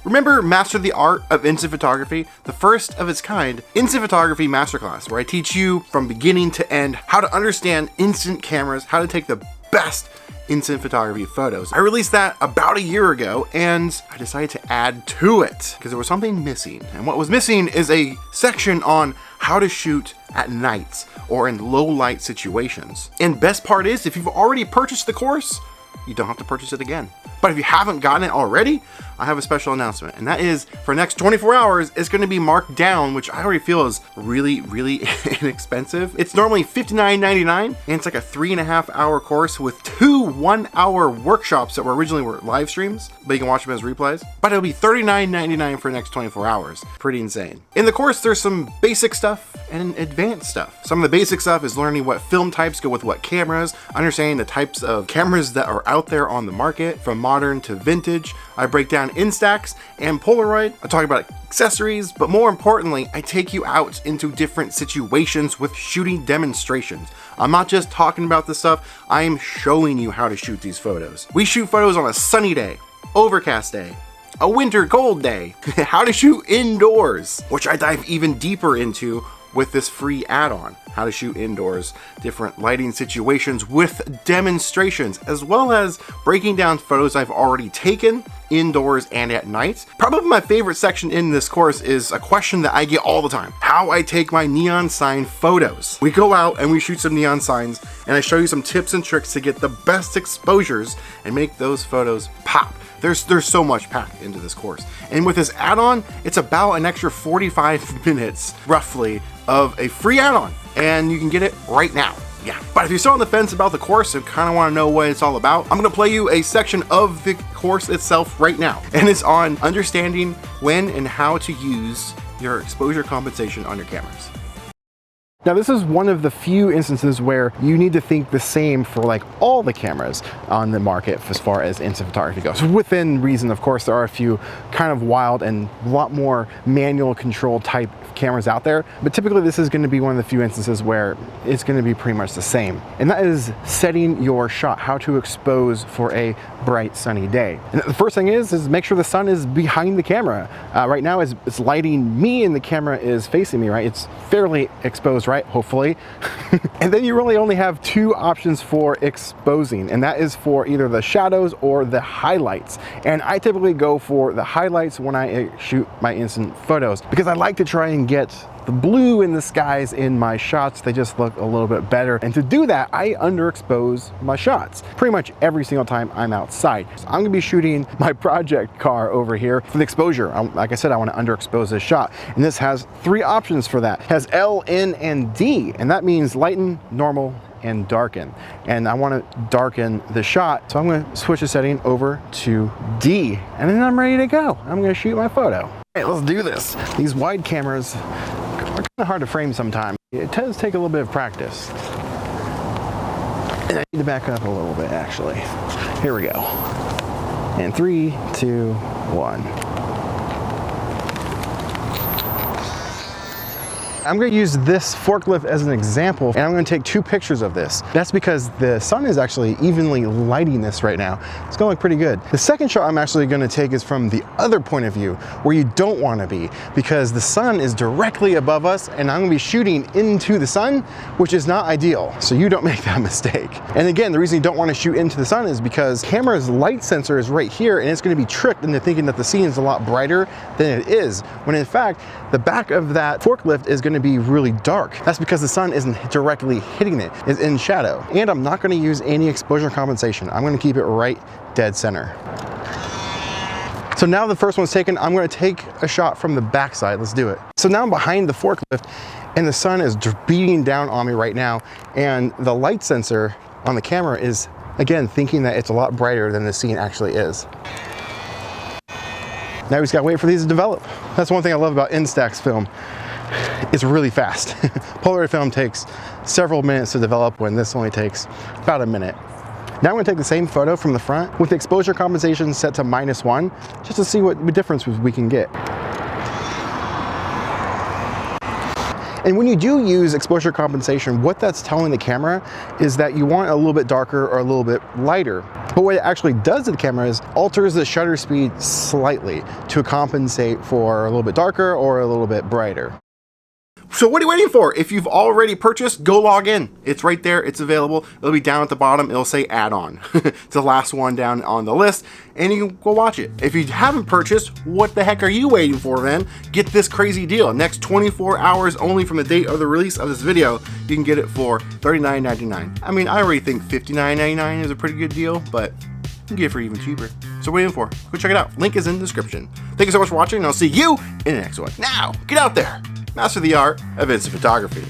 Remember Master the Art of Instant Photography, the first of its kind instant photography masterclass, where I teach you from beginning to end how to understand instant cameras, how to take the best instant photography photos. I released that about a year ago, and I decided to add to it because there was something missing. And what was missing is a section on how to shoot at night or in low light situations. And best part is, if you've already purchased the course, you don't have to purchase it again. But if you haven't gotten it already, I have a special announcement, and that is for the next 24 hours, it's going to be marked down, which I already feel is really, really inexpensive. It's normally $59.99, and it's like a 3.5 hour course with 2 1-hour workshops that originally were live streams, but you can watch them as replays. But it'll be $39.99 for the next 24 hours. Pretty insane. In the course, there's some basic stuff and advanced stuff. Some of the basic stuff is learning what film types go with what cameras, understanding the types of cameras that are out there on the market, from modern to vintage. I break down Instax and Polaroid. I talk about accessories, but more importantly, I take you out into different situations with shooting demonstrations. I'm not just talking about this stuff, I'm showing you how to shoot these photos. We shoot photos on a sunny day, overcast day, a winter cold day, how to shoot indoors, which I dive even deeper into with this free add-on, how to shoot indoors, different lighting situations with demonstrations, as well as breaking down photos I've already taken indoors and at night. Probably my favorite section in this course is a question that I get all the time: how I take my neon sign photos. We go out and we shoot some neon signs, and I show you some tips and tricks to get the best exposures and make those photos pop. There's so much packed into this course. And with this add-on, it's about an extra 45 minutes, roughly, of a free add-on. And you can get it right now. Yeah. But if you're still on the fence about the course and kind of want to know what it's all about, I'm going to play you a section of the course itself right now. And it's on understanding when and how to use your exposure compensation on your cameras. Now, this is one of the few instances where you need to think the same for like all the cameras on the market as far as instant photography goes. Within reason, of course, there are a few kind of wild and a lot more manual control type cameras out there, but typically this is going to be one of the few instances where it's going to be pretty much the same. And that is setting your shot, how to expose for a bright sunny day. And the first thing is make sure the sun is behind the camera. Right now it's lighting me and the camera is facing me, right? It's fairly exposed, right? Hopefully. And then you really only have 2 options for exposing, and that is for either the shadows or the highlights. And I typically go for the highlights when I shoot my instant photos, because I like to try and get the blue in the skies in my shots. They just look a little bit better. And to do that, I underexpose my shots pretty much every single time I'm outside. So I'm gonna be shooting my project car over here for the exposure. Like I said, I want to underexpose this shot. And this has 3 options for that. It has L, N, and D. And that means lighten, normal, and darken. And I want to darken the shot. So I'm going to switch the setting over to D. And then I'm ready to go. I'm going to shoot my photo. Hey, let's do this. These wide cameras are kind of hard to frame sometimes. It does take a little bit of practice. And I need to back up a little bit, actually. Here we go. And 3, 2, 1. I'm going to use this forklift as an example, and I'm going to take 2 pictures of this. That's because the sun is actually evenly lighting this right now. It's going to look pretty good. The second shot I'm actually going to take is from the other point of view, where you don't want to be, because the sun is directly above us, and I'm going to be shooting into the sun, which is not ideal. So you don't make that mistake. And again, the reason you don't want to shoot into the sun is because camera's light sensor is right here, and it's going to be tricked into thinking that the scene is a lot brighter than it is, when in fact, the back of that forklift is going to be really dark. That's because the sun isn't directly hitting it, it's in shadow. And I'm not going to use any exposure compensation. I'm going to keep it right dead center. So now the first one's taken, I'm going to take a shot from the backside. Let's do it. So now I'm behind the forklift and the sun is beating down on me right now, and the light sensor on the camera is again thinking that it's a lot brighter than the scene actually is. Now we just gotta wait for these to develop. That's one thing I love about Instax film. It's really fast. Polaroid film takes several minutes to develop, when this only takes about a minute. Now I'm going to take the same photo from the front with the exposure compensation set to -1, just to see what difference we can get. And when you do use exposure compensation, what that's telling the camera is that you want a little bit darker or a little bit lighter. But what it actually does to the camera is alters the shutter speed slightly to compensate for a little bit darker or a little bit brighter. So what are you waiting for? If you've already purchased, go log in. It's right there, it's available. It'll be down at the bottom, it'll say add-on. It's the last one down on the list, and you can go watch it. If you haven't purchased, what the heck are you waiting for, man? Get this crazy deal. Next 24 hours only from the date of the release of this video, you can get it for $39.99. I mean, I already think $59.99 is a pretty good deal, but you can get it for even cheaper. So what are you waiting for? Go check it out. Link is in the description. Thank you so much for watching, and I'll see you in the next one. Now, get out there. Master the art of instant photography.